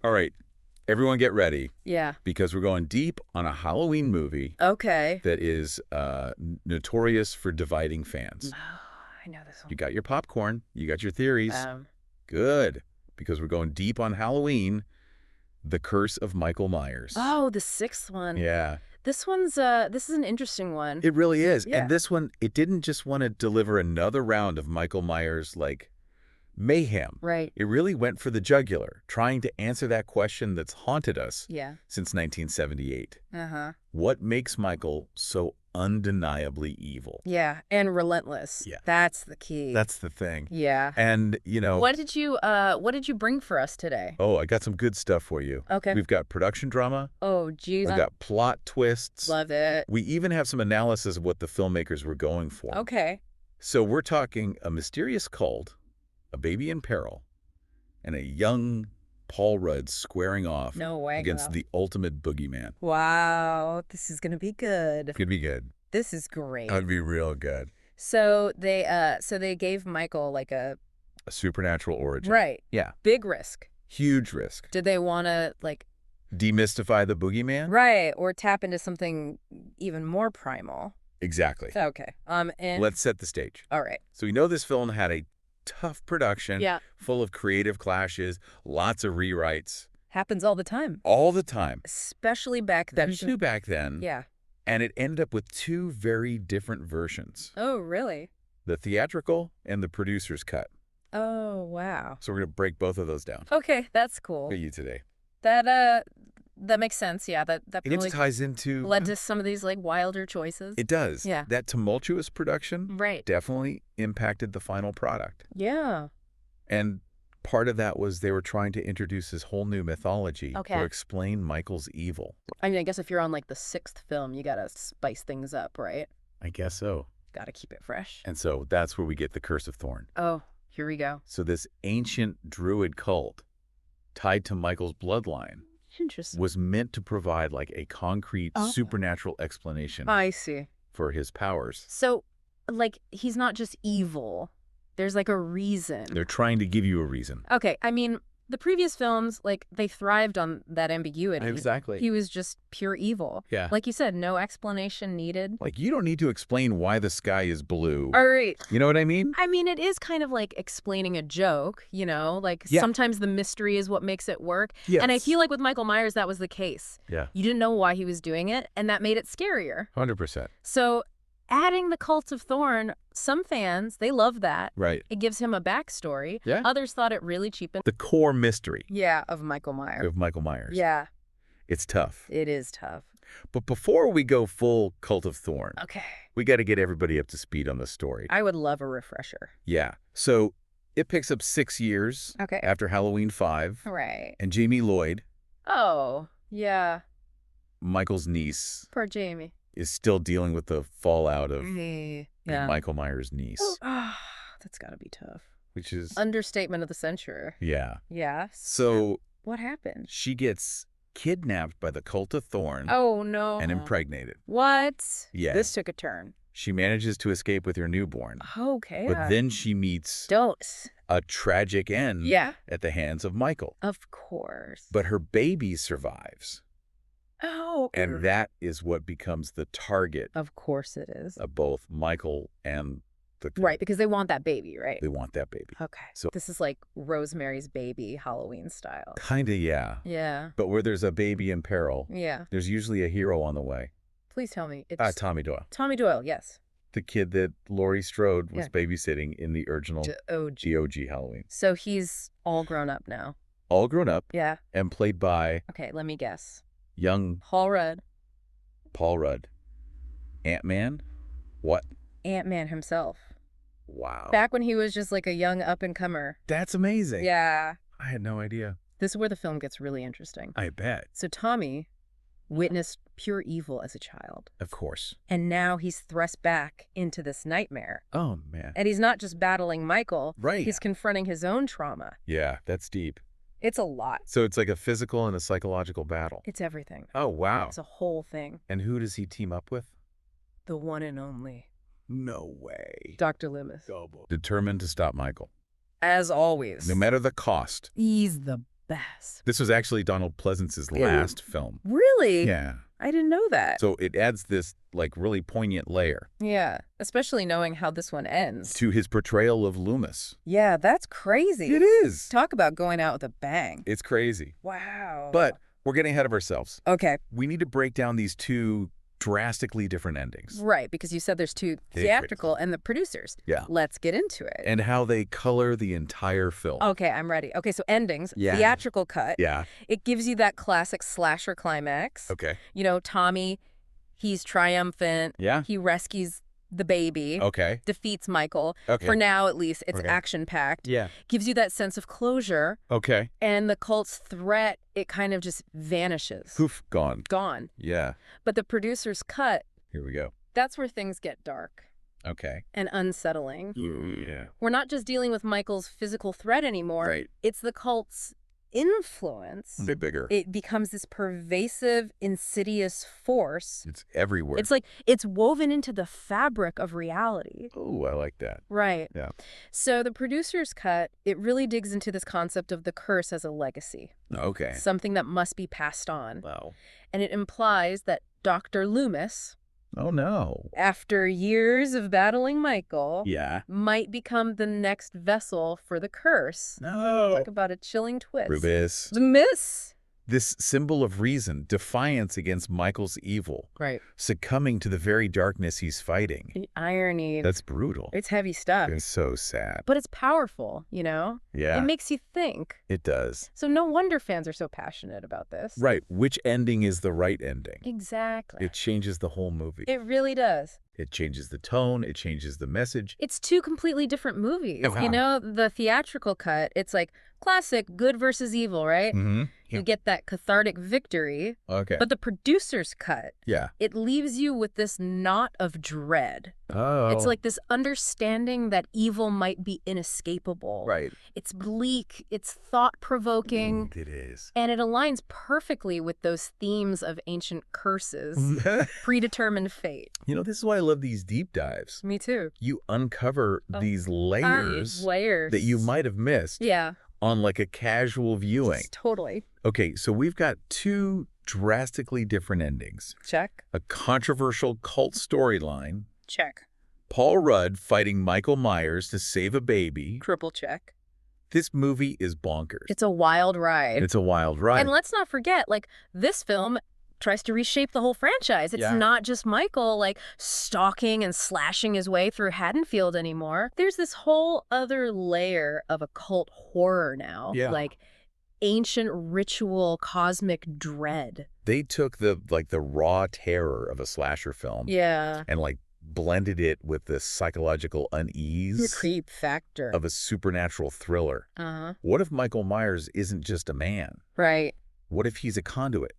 All right, everyone get ready Yeah. because we're going deep on a Halloween movie Okay. that is notorious for dividing fans. Oh, I know this You one. got your popcorn, you got your theories. Um, Good, because we're going deep on Halloween, The Curse of Michael Myers. oh, the sixth one. Yeah, This is an interesting one. it really is. Yeah. And this one, it didn't just want to deliver another round of Michael Myers, like, mayhem. Right. It really went for the jugular, trying to answer that question that's haunted us Yeah. since 1978. Uh-huh. What makes Michael so undeniably evil? Yeah, and relentless. Yeah. That's the key. That's the thing. Yeah. And, What did you bring for us today? oh, I got some good stuff for you. Okay. We've got production drama. Oh, geez. We've got plot twists. Love it. We even have some analysis of what the filmmakers were going for. Okay. So we're talking a mysterious cult, a baby in peril, and a young Paul Rudd squaring off No way. against the ultimate boogeyman. Wow, this is gonna be good. Could be good. This is great. That'd be real good. So they gave Michael like A supernatural origin. right. Yeah. Big risk. Huge risk. Did they want to like Demystify the boogeyman? right or tap into something even more primal? Exactly. Okay. And Let's set the stage. all right. So we know this film had a tough production, Yeah. full of creative clashes, lots of rewrites, Happens all the time, all the time. especially back then. Too back then. Yeah. And it ended up with two very different versions, Oh, really? the theatrical and the producer's cut. Oh, wow. So we're going to break both of those down. Okay, that's cool. For you today. That makes sense. Yeah, that It really ties into... led to some of these like wilder choices. It does. Yeah. That tumultuous production Right. definitely impacted the final product. Yeah. And part of that was they were trying to introduce this whole new mythology Okay. to explain Michael's evil. I mean, I guess if you're on like the sixth film, you gotta spice things up, right? I guess so. Gotta keep it fresh. And so that's where we get the Curse of Thorn. Oh, here we go. So this ancient druid cult tied to Michael's bloodline Interesting. was meant to provide like a concrete Oh. supernatural explanation I see. for his powers. So, like, he's not just evil. There's like a reason. They're trying to give you a reason. Okay, I mean, the previous films, like, they thrived on that ambiguity. Exactly. He was just pure evil. Yeah. Like you said, no explanation needed. Like, you don't need to explain why the sky is blue. All right. You know what I mean? I mean, it is kind of like explaining a joke, you know? Like, Yeah. sometimes the mystery is what makes it work. Yes. And I feel like with Michael Myers, that was the case. Yeah. You didn't know why he was doing it, and that made it scarier. 100%. So, adding the Cult of Thorn, some fans, they love that. Right. It gives him a backstory. Yeah. Others thought it really cheapened. The core mystery Yeah, of Michael Myers. of Michael Myers. Yeah, It's tough. it is tough. But before we go full Cult of Thorn, Okay. we got to get everybody up to speed on the story. I would love a refresher. Yeah. So it picks up 6 years Okay. after Halloween 5, Right. and Jamie Lloyd, Oh, yeah. Michael's niece, Poor Jamie. is still dealing with the fallout of Yeah. Michael Myers' niece, Ah, that's gotta be tough. which is, Understatement of the century. yeah. Yeah. So What happened? she gets kidnapped by the Cult of Thorn Oh, no. and impregnated. What? Yeah. This took a turn. She manages to escape with her newborn, Okay. but then she meets Don't. a tragic end Yeah. at the hands of Michael. Of course. But her baby survives, Oh. and that is what becomes the target Of course it is. of both Michael and the cult. Right, because they want that baby, right? They want that baby. Okay. So- This is like Rosemary's Baby Halloween style. Kinda, yeah. Yeah. But where there's a baby in peril, Yeah. there's usually a hero on the way. Please tell me. It's Tommy Doyle. Tommy Doyle, yes. The kid that Laurie Strode was Yeah. babysitting in the original OG. GOG Halloween. So he's all grown up now. All grown up Yeah. and played by Okay, let me guess. young Paul Rudd, Paul Rudd. Ant-Man? What? Ant-Man himself. Wow. Back when he was just like a young up-and-comer. That's amazing. Yeah. I had no idea. This is where the film gets really interesting. I bet. So Tommy witnessed pure evil as a child. Of course. And now he's thrust back into this nightmare. Oh, man. And he's not just battling Michael. Right. He's confronting his own trauma. Yeah, that's deep. It's a lot. So it's like a physical and a psychological battle. It's everything. Oh, wow. It's a whole thing. And who does he team up with? The one and only No way. Dr. Loomis. Determined to stop Michael. As always. No matter the cost. He's the best. This was actually Donald Pleasance's last film. Really? Yeah. I didn't know that. So it adds this, like, really poignant layer Yeah, especially knowing how this one ends. to his portrayal of Loomis. Yeah, that's crazy. It is. Talk about going out with a bang. It's crazy. Wow. But we're getting ahead of ourselves. Okay, We need to break down these two drastically different endings. right, because you said there's two theatrical and the producers. Yeah. Let's get into it. And how they color the entire film. Okay, I'm ready. Okay, so endings, Yeah. theatrical cut. Yeah. It gives you that classic slasher climax. Okay. You know, Tommy, he's triumphant. Yeah. He rescues the baby. Okay. Defeats Michael. Okay. For now, at least, it's Okay. action-packed. Yeah. Gives you that sense of closure. Okay. And the cult's threat, it kind of just vanishes. Poof, gone. Gone. Yeah. But the producer's cut, Here we go. that's where things get dark Okay. and unsettling. Yeah. We're not just dealing with Michael's physical threat anymore. Right. It's the cult's influence. They're bigger. It becomes this pervasive, insidious force. It's everywhere. It's like it's woven into the fabric of reality. Oh, I like that. Right. Yeah. So the producer's cut, it really digs into this concept of the curse as a legacy, Okay. something that must be passed on. Wow. And it implies that Dr. Loomis, Oh, no. after years of battling Michael, Yeah. might become the next vessel for the curse. No. Talk about a chilling twist. Rubis. The miss. This symbol of reason, defiance against Michael's evil, Right. succumbing to the very darkness he's fighting. The irony. That's brutal. It's heavy stuff. It's so sad. But it's powerful, you know? Yeah, It makes you think. it does. So no wonder fans are so passionate about this. Right. Which ending is the right ending? Exactly. It changes the whole movie. It really does. It changes the tone. It changes the message. It's two completely different movies. Oh, wow. You know, the theatrical cut, it's like classic good versus evil, right? Mm-hmm. You get that cathartic victory. Okay. But the producer's cut, Yeah. it leaves you with this knot of dread. Oh. It's like this understanding that evil might be inescapable. Right. It's bleak, it's thought-provoking, It is. and it aligns perfectly with those themes of ancient curses, predetermined fate. You know, this is why I love these deep dives. Me too. You uncover these layers Layers. that you might have missed Yeah, on like a casual viewing. totally. Okay, so we've got two drastically different endings. Check. A controversial cult storyline. Check. Paul Rudd fighting Michael Myers to save a baby. Triple check. This movie is bonkers. It's a wild ride. It's a wild ride. And let's not forget, like, this film tries to reshape the whole franchise. It's Yeah. not just Michael, like, stalking and slashing his way through Haddonfield anymore. There's this whole other layer of occult horror now. Yeah. Like, ancient ritual cosmic dread. They took the raw terror of a slasher film Yeah. and like blended it with the psychological The unease creep factor. of a supernatural thriller. Uh-huh. What if Michael Myers isn't just a man? Right. What if he's a conduit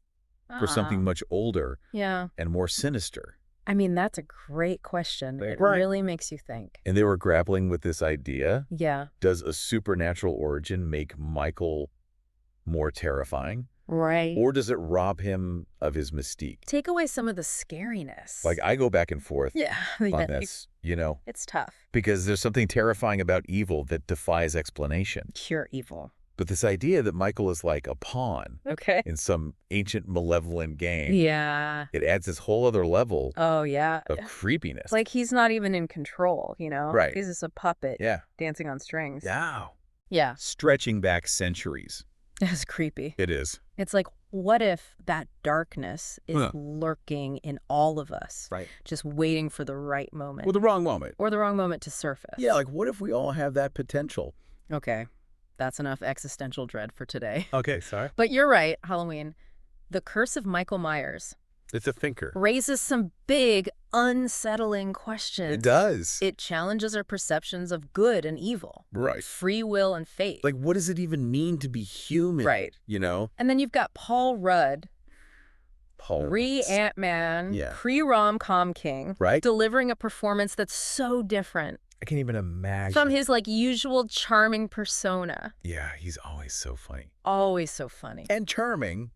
for something much older Yeah. and more sinister? I mean, that's a great question. It Right. really makes you think. And they were grappling with this idea. Yeah. Does a supernatural origin make Michael more terrifying? Right. Or does it rob him of his mystique? Take away some of the scariness. Like, I go back and forth yeah. on this, you know, It's tough. because there's something terrifying about evil that defies explanation. Pure evil. But this idea that Michael is like a pawn Okay. in some ancient malevolent game, Yeah. it adds this whole other level Oh, yeah. of creepiness. Like he's not even in control, you know? Right. He's just a puppet yeah. dancing on strings. Yeah. Yeah. Stretching back centuries. It's creepy. It is. It's like, what if that darkness is Huh. lurking in all of us, Right. just waiting for the right moment Well, the wrong moment. or the wrong moment to surface? Yeah, like what if we all have that potential? Okay. That's enough existential dread for today. Okay, sorry. But you're right, Halloween. The Curse of Michael Myers It's a thinker. raises some big, unsettling questions. It does. It challenges our perceptions of good and evil, Right. free will and fate. Like, what does it even mean to be human? Right. You know? And then you've got Paul Rudd, Paul. pre-Ant-Man, Yeah. pre-rom-com king, Right? delivering a performance that's so different I can't even imagine. from his like usual charming persona. Yeah, he's always so funny. Always so funny. And charming,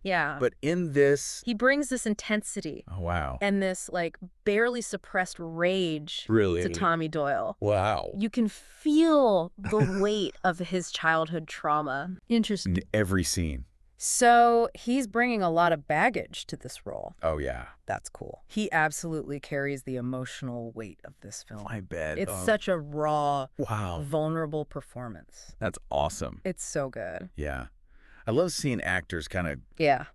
Yeah. But in this... He brings this intensity Oh, wow. and this, like, barely suppressed rage Really? to Tommy Doyle. Wow. You can feel the weight of his childhood trauma. Interesting. In every scene. So he's bringing a lot of baggage to this role. Oh, yeah. That's cool. He absolutely carries the emotional weight of this film. I bet. It's such a raw, Wow. vulnerable performance. That's awesome. It's so good. Yeah. I love seeing actors kind of Yeah.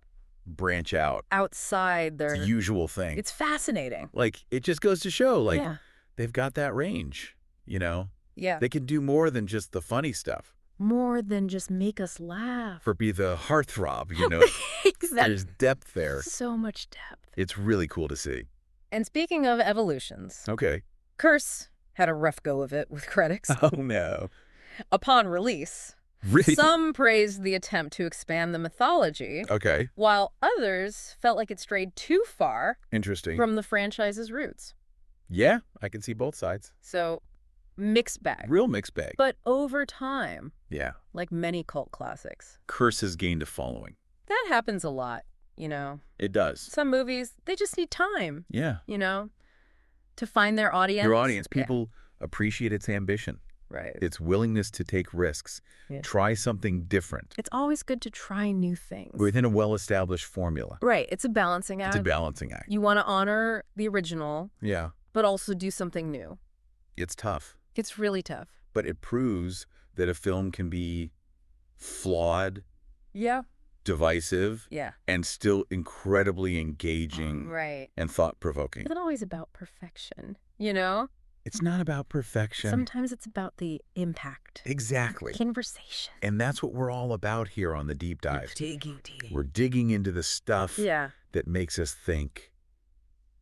branch out. Outside their... The usual thing. It's fascinating. Like, it just goes to show, like, Yeah. they've got that range, you know? Yeah. They can do more than just the funny stuff. More than just make us laugh. Or be the heartthrob, you know? Exactly. There's depth there. So much depth. It's really cool to see. And speaking of evolutions, Okay. Curse had a rough go of it with critics. Oh, no. Upon release, Really? some praised the attempt to expand the mythology, Okay. while others felt like it strayed too far Interesting. from the franchise's roots. Yeah, I can see both sides. So, mixed bag. Real mixed bag. But over time, Yeah. like many cult classics, Curse has gained a following. that happens a lot, you know. It does. Some movies, they just need time, Yeah. you know, to find their audience. Your audience, Yeah. people appreciate its ambition, Right. its willingness to take risks, Yeah. try something different It's always good to try new things. within a well-established formula. Right. It's a balancing act. It's a balancing act. You want to honor the original, Yeah. but also do something new. It's tough, It's really tough. but it proves that a film can be flawed, Yeah. divisive, Yeah. and still incredibly engaging Right. and thought-provoking. It's not always about perfection, you know? It's not about perfection. Sometimes it's about the impact. Exactly. Conversation. And that's what we're all about here on the Deep Dive. Digging. We're digging into the stuff Yeah. that makes us think,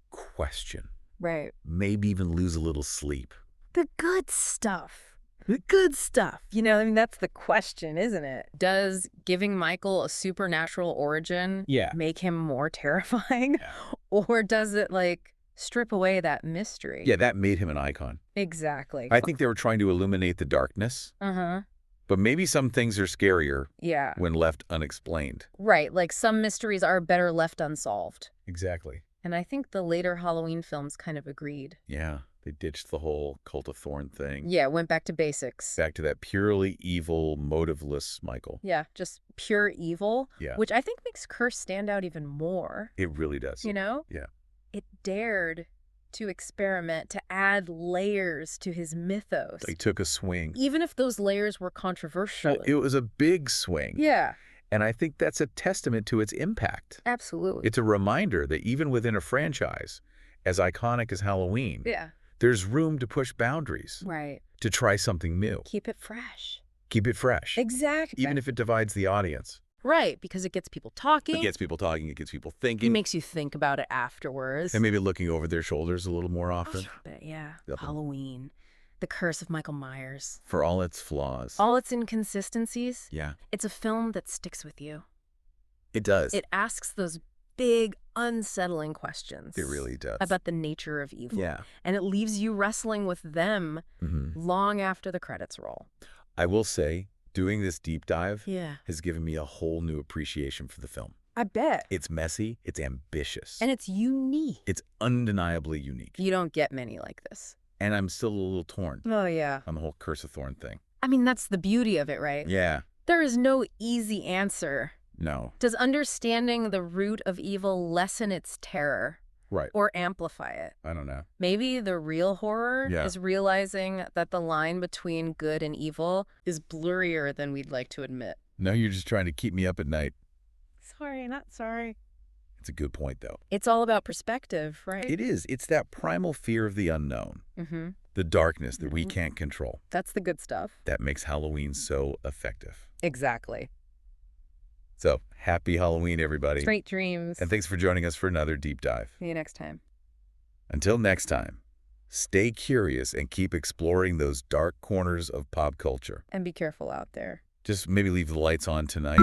question, Right. maybe even lose a little sleep. The good stuff. The good stuff. You know, I mean, that's the question, isn't it? Does giving Michael a supernatural origin make him more terrifying? Yeah. Or does it, like, strip away that mystery? Yeah, that made him an icon. Exactly. I think they were trying to illuminate the darkness, Uh-huh. but maybe some things are scarier Yeah. when left unexplained. Right. Like, some mysteries are better left unsolved. Exactly. And I think the later Halloween films kind of agreed. Yeah, they ditched the whole Cult of Thorn thing. Yeah, went back to basics. Back to that purely evil, motiveless Michael. Yeah, just pure evil. Yeah. Which I think makes Curse stand out even more. It really does. You know? Yeah. It dared to experiment, to add layers to his mythos. They took a swing. Even if those layers were controversial. Well, it was a big swing. Yeah, And I think that's a testament to its impact. absolutely. It's a reminder that even within a franchise, as iconic as Halloween, Yeah, there's room to push boundaries, right. to try something new. Keep it fresh. Keep it fresh. Exactly. Even if it divides the audience. Right, because it gets people talking. It gets people talking, it gets people It thinking, makes you think about it afterwards. and maybe looking over their shoulders a little more often. But yeah, Yep. Halloween. The Curse of Michael Myers. For all its flaws. All its inconsistencies, Yeah, it's a film that sticks with you. it does. It asks those big, unsettling questions. It really does. About the nature of evil. Yeah. And it leaves you wrestling with them long after the credits roll. I will say, doing this deep dive Yeah. has given me a whole new appreciation for the film. I bet. It's messy, it's ambitious, And it's unique. it's undeniably unique. You don't get many like this. And I'm still a little torn Oh, yeah. on the whole Curse of Thorn thing. I mean, that's the beauty of it, right? Yeah. There is no easy answer. No. Does understanding the root of evil lessen its terror Right. or amplify it? I don't know. Maybe the real horror Yeah. is realizing that the line between good and evil is blurrier than we'd like to admit. No, you're just trying to keep me up at night. Sorry, not sorry. It's a good point, though. It's all about perspective, right? It is. It's that primal fear of the unknown, Mm-hmm. the darkness that we can't control, That's the good stuff. that makes Halloween so effective. Exactly. So, happy Halloween, everybody. Sweet dreams. And thanks for joining us for another deep dive. See you next time. Until next time, stay curious and keep exploring those dark corners of pop culture. And be careful out there. Just maybe leave the lights on tonight.